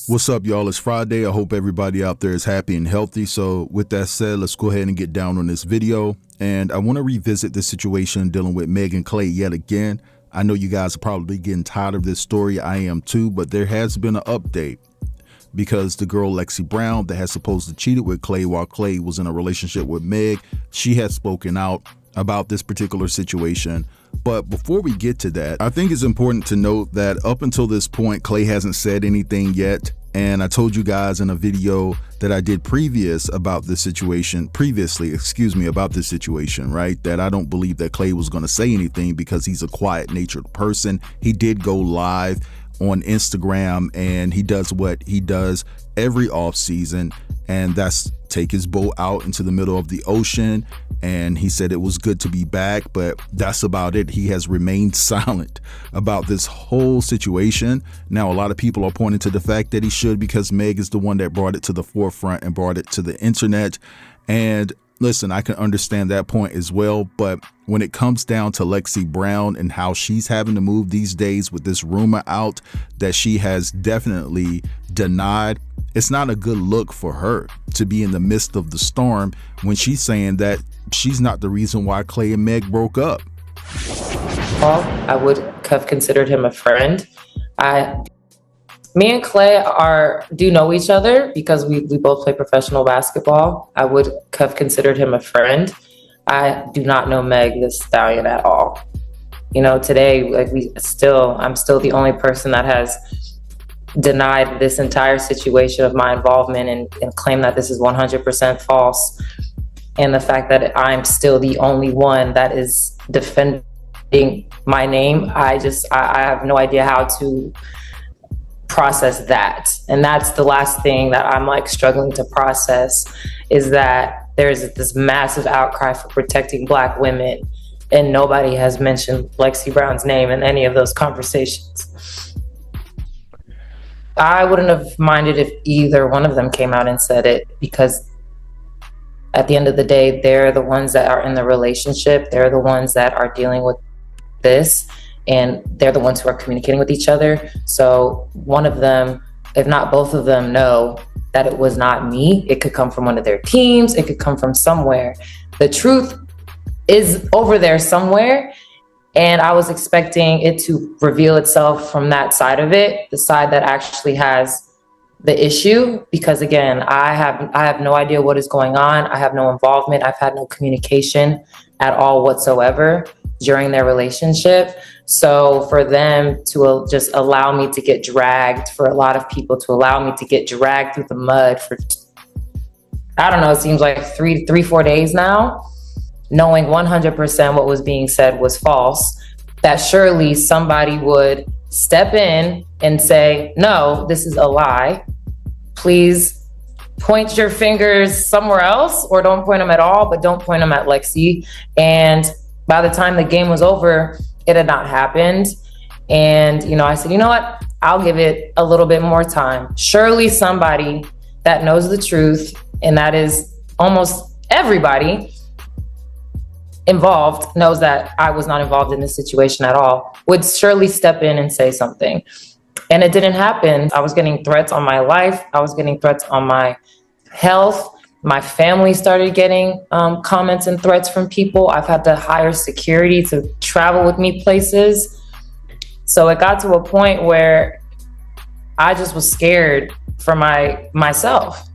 What's up, y'all? It's Friday. I hope everybody out there is happy and healthy. So with that said, let's go ahead and get down on this video. And I want to revisit this situation dealing with Megan and Klay yet again. I know you guys are probably getting tired of this story. I am too, but there has been an update because the girl Lexie Brown that has supposedly cheated with Klay while Klay was in a relationship with Meg, she has spoken out about this particular situation. But before we get to that, I think it's important to note that up until this point, Klay hasn't said anything yet. And I told you guys in a video that I did previously about this situation, right? That I don't believe that Klay was going to say anything because he's a quiet-natured person. He did go live on Instagram and he does what he does every off season, and that's take his boat out into the middle of the ocean. And he said it was good to be back, but that's about it. He has remained silent about this whole situation. Now, a lot of people are pointing to the fact that he should, because Meg is the one that brought it to the forefront and brought it to the internet. And listen, I can understand that point as well. But when it comes down to Lexie Brown and how she's having to move these days with this rumor out that she has definitely denied, it's not a good look for her to be in the midst of the storm when she's saying that she's not the reason why Klay and Meg broke up. I would have considered him a friend. Me and Klay do know each other because we both play professional basketball. I would have considered him a friend. I do not know Meg the Stallion at all. You know, today, I'm still the only person that has denied this entire situation of my involvement and claim that this is 100% false. And the fact that I'm still the only one that is defending my name, I have no idea how to process that. And that's the last thing that I'm struggling to process, is that there's this massive outcry for protecting Black women, and nobody has mentioned Lexie Brown's name in any of those conversations. I wouldn't have minded if either one of them came out and said it, because at the end of the day, they're the ones that are in the relationship. They're the ones that are dealing with this, and they're the ones who are communicating with each other. So one of them, if not both of them, know that it was not me. It could come from one of their teams. It could come from somewhere. The truth is over there somewhere. And I was expecting it to reveal itself from that side of it, the side that actually has the issue. Because again, I have no idea what is going on. I have no involvement. I've had no communication at all whatsoever during their relationship. So for them to just allow me to get dragged, for a lot of people to allow me to get dragged through the mud for, I don't know, it seems like 4 days now, knowing 100% what was being said was false, that surely somebody would step in and say, no, this is a lie. Please point your fingers somewhere else, or don't point them at all, but don't point them at Lexie. And by the time the game was over, it had not happened. And, I said, you know what? I'll give it a little bit more time. Surely somebody that knows the truth, and that is almost everybody involved, knows that I was not involved in this situation at all, would surely step in and say something. And it didn't happen. I was getting threats on my life. I was getting threats on my health. My family started getting comments and threats from people. I've had to hire security to travel with me places. So it got to a point where I just was scared for myself.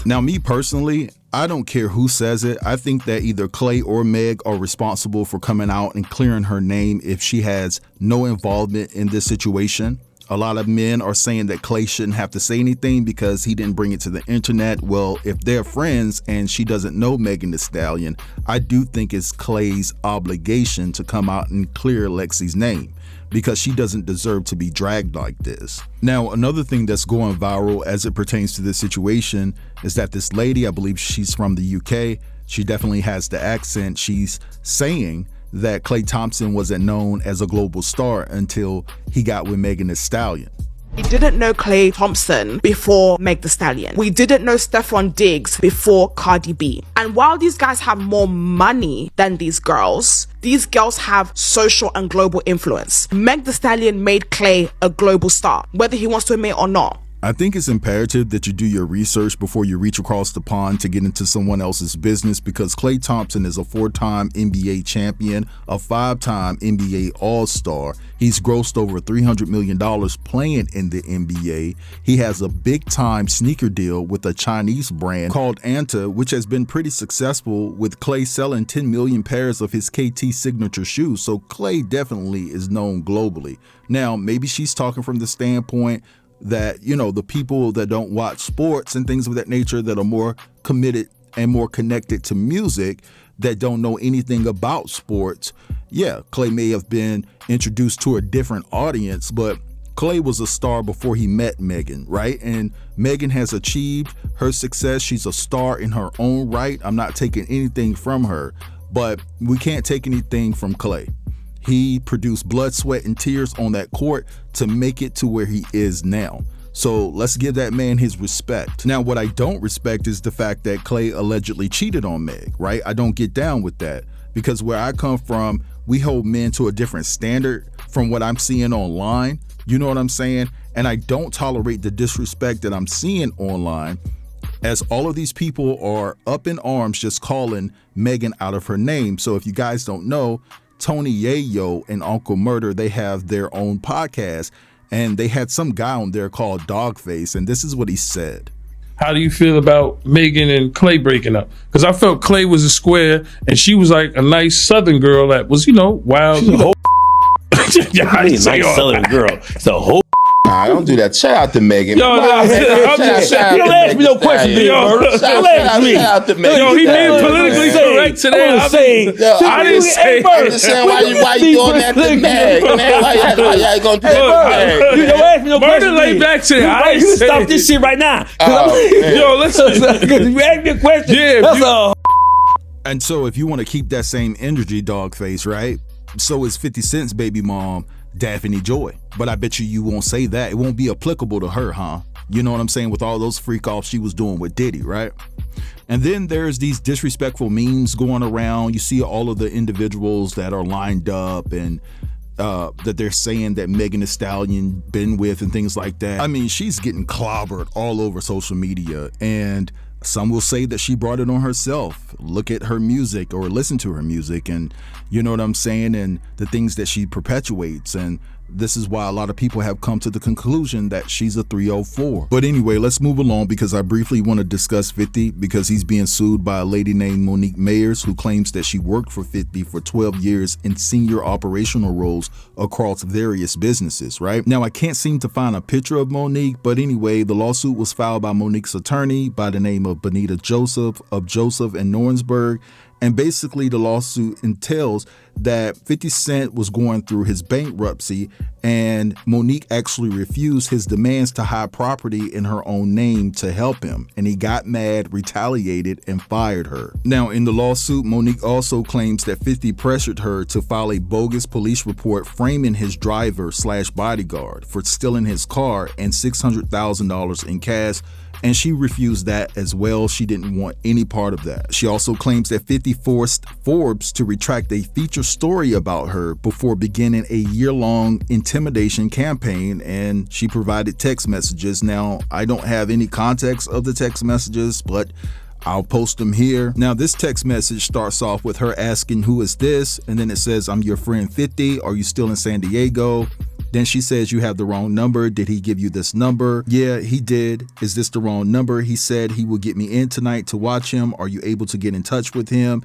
Now, me personally, I don't care who says it. I think that either Klay or Meg are responsible for coming out and clearing her name if she has no involvement in this situation. A lot of men are saying that Klay shouldn't have to say anything because he didn't bring it to the internet. Well, if they're friends and she doesn't know Megan the Stallion, I do think it's Klay's obligation to come out and clear Lexie's name, because she doesn't deserve to be dragged like this. Now, another thing that's going viral as it pertains to this situation is that this lady, I believe she's from the UK, she definitely has the accent. She's saying that Klay Thompson wasn't known as a global star until he got with Megan the Stallion. We didn't know Klay Thompson before Meg Thee Stallion. We didn't know Stephon Diggs before Cardi B. And while these guys have more money than these girls have social and global influence. Meg Thee Stallion made Klay a global star, whether he wants to admit it or not. I think it's imperative that you do your research before you reach across the pond to get into someone else's business, because Klay Thompson is a 4-time NBA champion, a 5-time NBA All-Star. He's grossed over $300 million playing in the NBA. He has a big-time sneaker deal with a Chinese brand called Anta, which has been pretty successful, with Klay selling 10 million pairs of his KT signature shoes. So Klay definitely is known globally. Now, maybe she's talking from the standpoint that, you know, the people that don't watch sports and things of that nature, that are more committed and more connected to music, that don't know anything about sports. Yeah, Klay may have been introduced to a different audience, but Klay was a star before he met Megan, right? And Megan has achieved her success. She's a star in her own right. I'm not taking anything from her, but we can't take anything from Klay. He produced blood, sweat, and tears on that court to make it to where he is now. So let's give that man his respect. Now, what I don't respect is the fact that Klay allegedly cheated on Meg, right? I don't get down with that, because where I come from, we hold men to a different standard from what I'm seeing online. You know what I'm saying? And I don't tolerate the disrespect that I'm seeing online, as all of these people are up in arms just calling Megan out of her name. So if you guys don't know, Tony Yayo and Uncle Murder, they have their own podcast, and they had some guy on there called Dogface, and this is what he said. How do you feel about Megan and Klay breaking up? Because I felt Klay was a square, and she was like a nice Southern girl that was, you know, wild. She's a whole nice Southern girl. It's a whole. Nah, don't do that. Shout out to Megan. Yo, I'm just saying. You don't ask me no question, Big Bird. Shout out to Megan. Yo, he being politically correct today. I didn't say. I'm just saying, why you doing that to Meg? Why y'all gonna do that to Meg? You don't ask me no question. Lay back today. You can stop this shit right now. Yo, listen. You ask me a question. Yeah, that's all. And so if you want to keep that same energy, Dogface, right? So is 50 Cent's baby mom, Daphne Joy. But I bet you won't say that. It won't be applicable to her, huh? You know what I'm saying? With all those freak-offs she was doing with Diddy, right? And then there's these disrespectful memes going around. You see all of the individuals that are lined up and that they're saying that Megan Thee Stallion been with and things like that. I mean, she's getting clobbered all over social media, and some will say that she brought it on herself. Look at her music or listen to her music, and you know what I'm saying, and the things that she perpetuates. And this is why a lot of people have come to the conclusion that she's a 304. But anyway, let's move along, because I briefly want to discuss 50, because he's being sued by a lady named Monique Mayers, who claims that she worked for 50 for 12 years in senior operational roles across various businesses, right? Now, I can't seem to find a picture of Monique, but anyway, the lawsuit was filed by Monique's attorney by the name of Benita Joseph of Joseph and Norensburg. And basically the lawsuit entails that 50 Cent was going through his bankruptcy, and Monique actually refused his demands to hide property in her own name to help him. And he got mad, retaliated, and fired her. Now, in the lawsuit, Monique also claims that 50 pressured her to file a bogus police report framing his driver/bodyguard for stealing his car and $600,000 in cash. And she refused that as well. She didn't want any part of that. She also claims that 50 forced Forbes to retract a feature story about her before beginning a year-long intimidation campaign, and she provided text messages. Now, I don't have any context of the text messages, but I'll post them here. Now, this text message starts off with her asking, "Who is this?" And then it says, "I'm your friend 50. Are you still in San Diego?" Then she says, "You have the wrong number. Did he give you this number?" "Yeah, he did." "Is this the wrong number? He said he will get me in tonight to watch him. Are you able to get in touch with him?"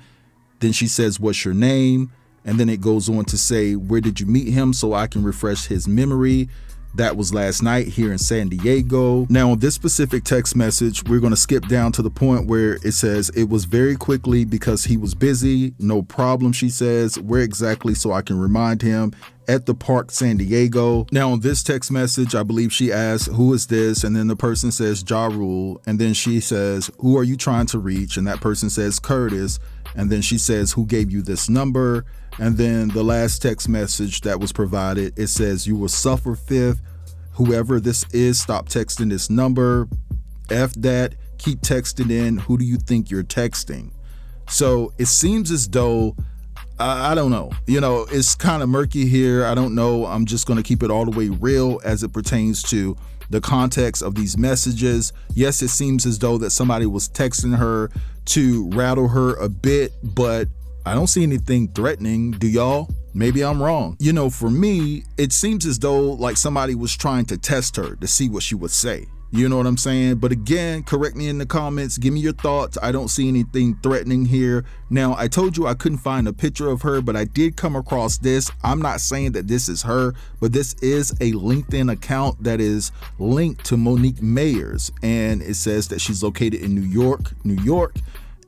Then she says, "What's your name?" And then it goes on to say, "Where did you meet him so I can refresh his memory?" "That was last night here in San Diego." Now, on this specific text message, we're going to skip down to the point where it says, "It was very quickly because he was busy." "No problem," she says. "Where exactly so I can remind him?" "At the park, San Diego." Now, on this text message, I believe she asks, "Who is this?" And then the person says, "Ja Rule." And then she says, "Who are you trying to reach?" And that person says, "Curtis." And then she says, "Who gave you this number?" And then the last text message that was provided, it says, "You will suffer fifth." whoever this is, stop texting this number. F that. Keep texting in. Who do you think you're texting? So it seems as though, I don't know, it's kind of murky here. I don't know. I'm just going to keep it all the way real as it pertains to the context of these messages. Yes, it seems as though that somebody was texting her to rattle her a bit, but I don't see anything threatening. Do y'all? Maybe I'm wrong. For me, it seems as though like somebody was trying to test her to see what she would say. You know what I'm saying? But again, correct me in the comments. Give me your thoughts. I don't see anything threatening here. Now, I told you I couldn't find a picture of her, but I did come across this. I'm not saying that this is her, but this is a LinkedIn account that is linked to Monique Mayers. And it says that she's located in New York.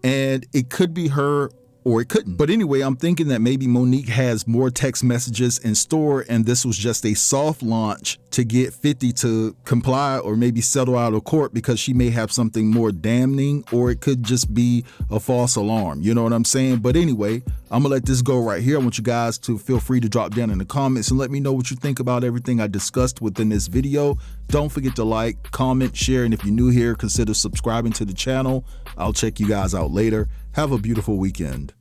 And it could be her or it couldn't. But anyway, I'm thinking that maybe Monique has more text messages in store and this was just a soft launch to get 50 to comply or maybe settle out of court because she may have something more damning, or it could just be a false alarm. You know what I'm saying? But anyway, I'm gonna let this go right here. I want you guys to feel free to drop down in the comments and let me know what you think about everything I discussed within this video. Don't forget to like, comment, share, and if you're new here, consider subscribing to the channel. I'll check you guys out later. Have a beautiful weekend.